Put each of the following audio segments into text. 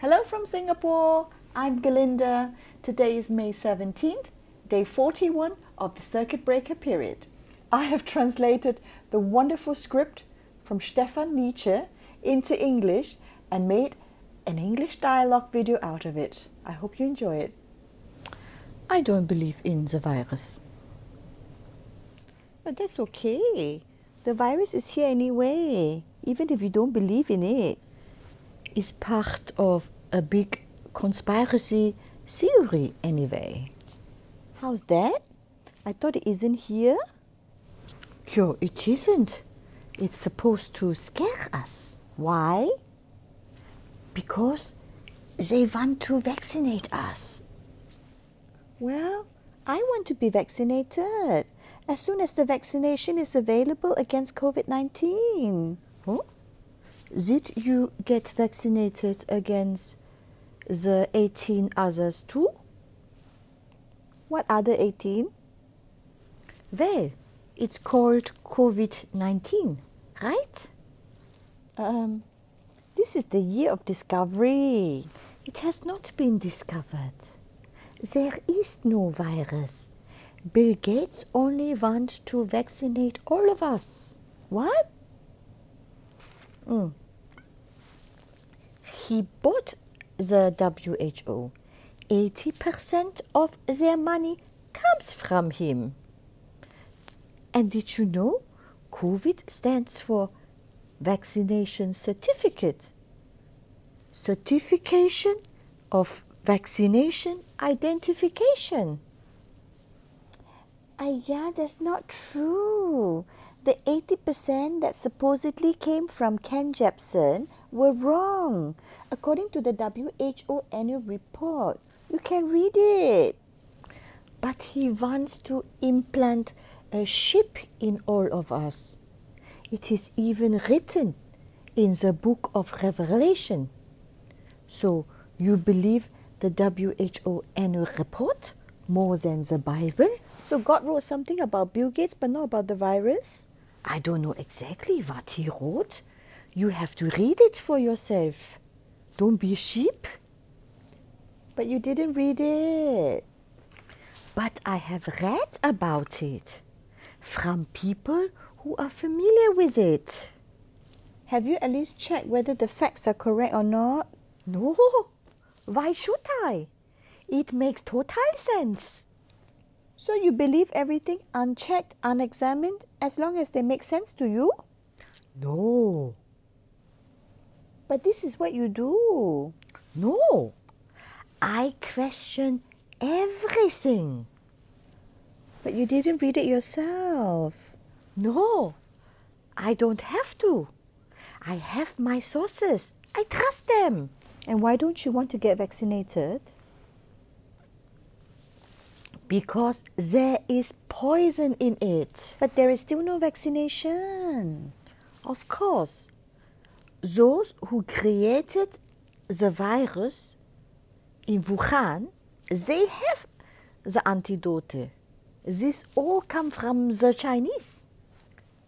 Hello from Singapore, I'm Galinda. Today is May 17th, day 41 of the circuit breaker period. I have translated the wonderful script from Stefan Nietzsche into English and made an English dialogue video out of it. I hope you enjoy it. I don't believe in the virus. But that's okay. The virus is here anyway, even if you don't believe in it. It's part of a big conspiracy theory anyway. How's that? I thought it isn't here. Yo, it isn't. It's supposed to scare us. Why? Because they want to vaccinate us. Well, I want to be vaccinated as soon as the vaccination is available against COVID-19. Oh? Did you get vaccinated against the 18 others too? What other 18? Well, it's called COVID-19, right? This is the year of discovery. It has not been discovered. There is no virus. Bill Gates only wants to vaccinate all of us. What? He bought the WHO. 80% of their money comes from him. And did you know COVID stands for Vaccination Certificate? Certification of Vaccination Identification. Yeah, that's not true. The 80% that supposedly came from Ken Jebsen were wrong. According to the WHO annual report, you can read it. But he wants to implant a chip in all of us. It is even written in the book of Revelation. So you believe the WHO annual report more than the Bible? So God wrote something about Bill Gates but not about the virus? I don't know exactly what he wrote. You have to read it for yourself. Don't be sheep. But you didn't read it. But I have read about it from people who are familiar with it. Have you at least checked whether the facts are correct or not? No. Why should I? It makes total sense. So you believe everything unchecked, unexamined, as long as they make sense to you? No. But this is what you do. No. I question everything. But you didn't read it yourself. No. I don't have to. I have my sources. I trust them. And why don't you want to get vaccinated? Because there is poison in it. But there is still no vaccination. Of course. Those who created the virus in Wuhan, they have the antidote. This all come from the Chinese.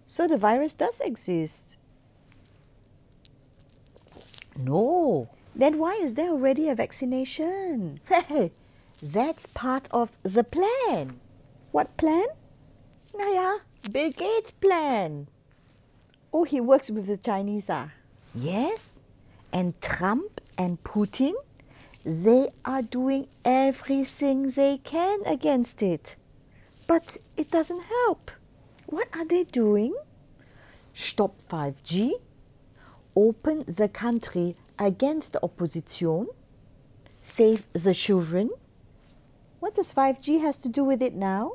So the virus does exist. No. Then why is there already a vaccination? That's part of the plan. What plan? Naya, Bill Gates' plan. Oh, he works with the Chinese, Yes, and Trump and Putin, they are doing everything they can against it. But it doesn't help. What are they doing? Stop 5G, open the country against the opposition, save the children. What does 5G has to do with it now?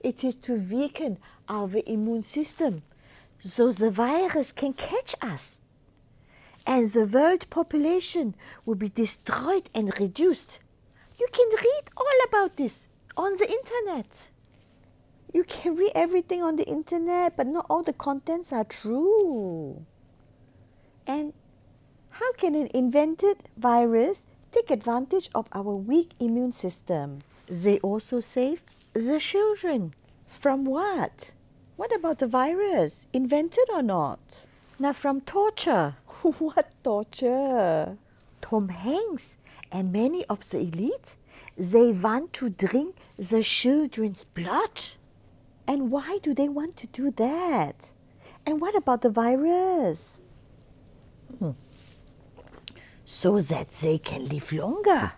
It is to weaken our immune system so the virus can catch us. And the world population will be destroyed and reduced. You can read all about this on the internet. You can read everything on the internet, but not all the contents are true. And how can an invented virus take advantage of our weak immune system? They also save the children. From what? What about the virus? Invented or not? Now from torture. What torture? Tom Hanks and many of the elite, they want to drink the children's blood. And why do they want to do that? And what about the virus? So that they can live longer.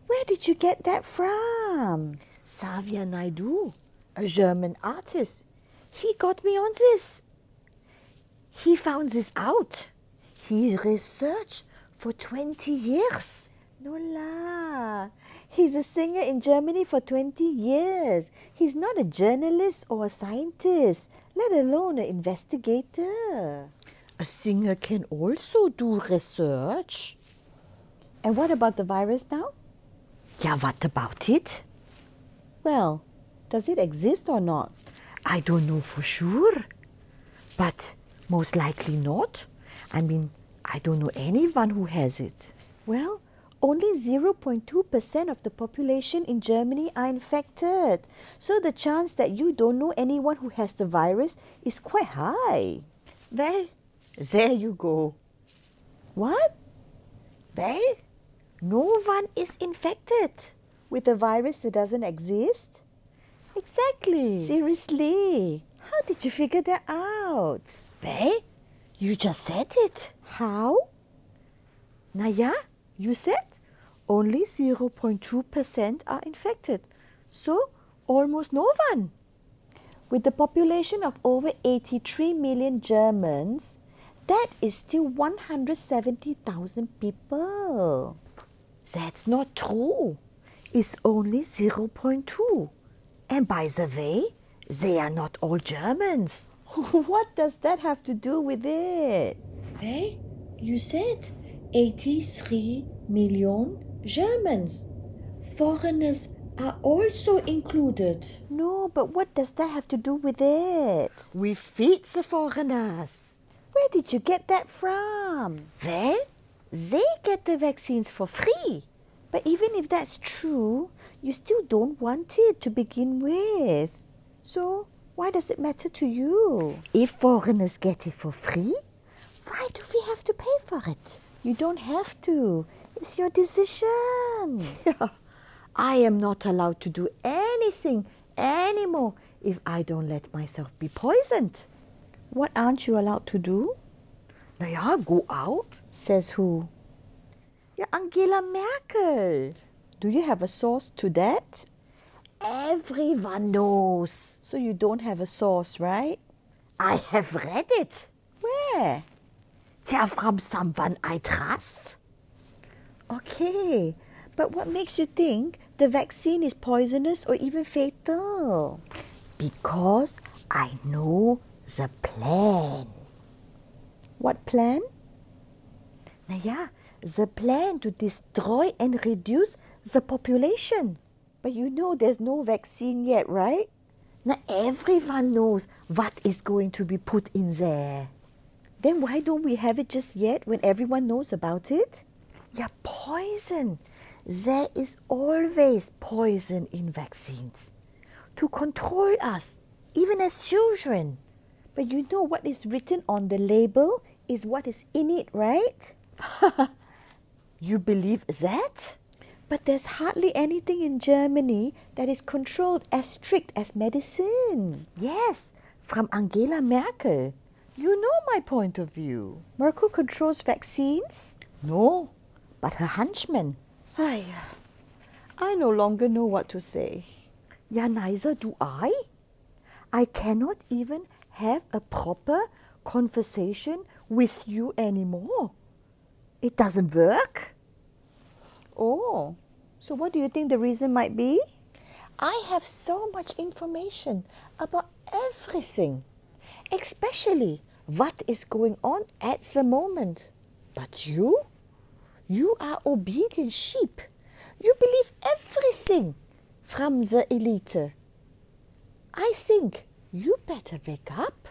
Where did you get that from? Xavier Naidoo, a German artist, he got me on this. He found this out. He researched for 20 years. No lah. He's a singer in Germany for 20 years. He's not a journalist or a scientist, let alone an investigator. A singer can also do research. And what about the virus now? Yeah, what about it? Well, does it exist or not? I don't know for sure, but most likely not. I mean, I don't know anyone who has it. Well, only 0.2% of the population in Germany are infected. So the chance that you don't know anyone who has the virus is quite high. Well, there you go. What? Well, no one is infected. With a virus that doesn't exist? Exactly. Seriously? How did you figure that out? Well, you just said it. How? Naja, you said only 0.2% are infected. So, almost no one. With the population of over 83 million Germans, that is still 170,000 people. That's not true. It's only 0.2. And by the way, they are not all Germans. What does that have to do with it? Well, you said 83 million Germans. Foreigners are also included. No, but what does that have to do with it? We feed the foreigners. Where did you get that from? Well, they get the vaccines for free. But even if that's true, you still don't want it to begin with. So, why does it matter to you? If foreigners get it for free, why do we have to pay for it? You don't have to. It's your decision. I am not allowed to do anything anymore if I don't let myself be poisoned. What aren't you allowed to do? Naja, go out. Says who? Ja, Angela Merkel. Do you have a source to that? Everyone knows. So you don't have a source, right? I have read it. Where? Yeah, from someone I trust. Okay, but what makes you think the vaccine is poisonous or even fatal? Because I know the plan. What plan? Naja, the plan to destroy and reduce the population. But you know there's no vaccine yet, right? Now everyone knows what is going to be put in there. Then why don't we have it just yet when everyone knows about it? Yeah, poison. There is always poison in vaccines. To control us, even as children. But you know what is written on the label is what is in it, right? You believe that? But there's hardly anything in Germany that is controlled as strict as medicine. Yes, from Angela Merkel. You know my point of view. Merkel controls vaccines? No, but her henchman. I no longer know what to say. Yeah, neither do I. I cannot even have a proper conversation with you anymore. It doesn't work. Oh, so what do you think the reason might be? I have so much information about everything, especially what is going on at the moment. But you are obedient sheep. You believe everything from the elite. I think you better wake up.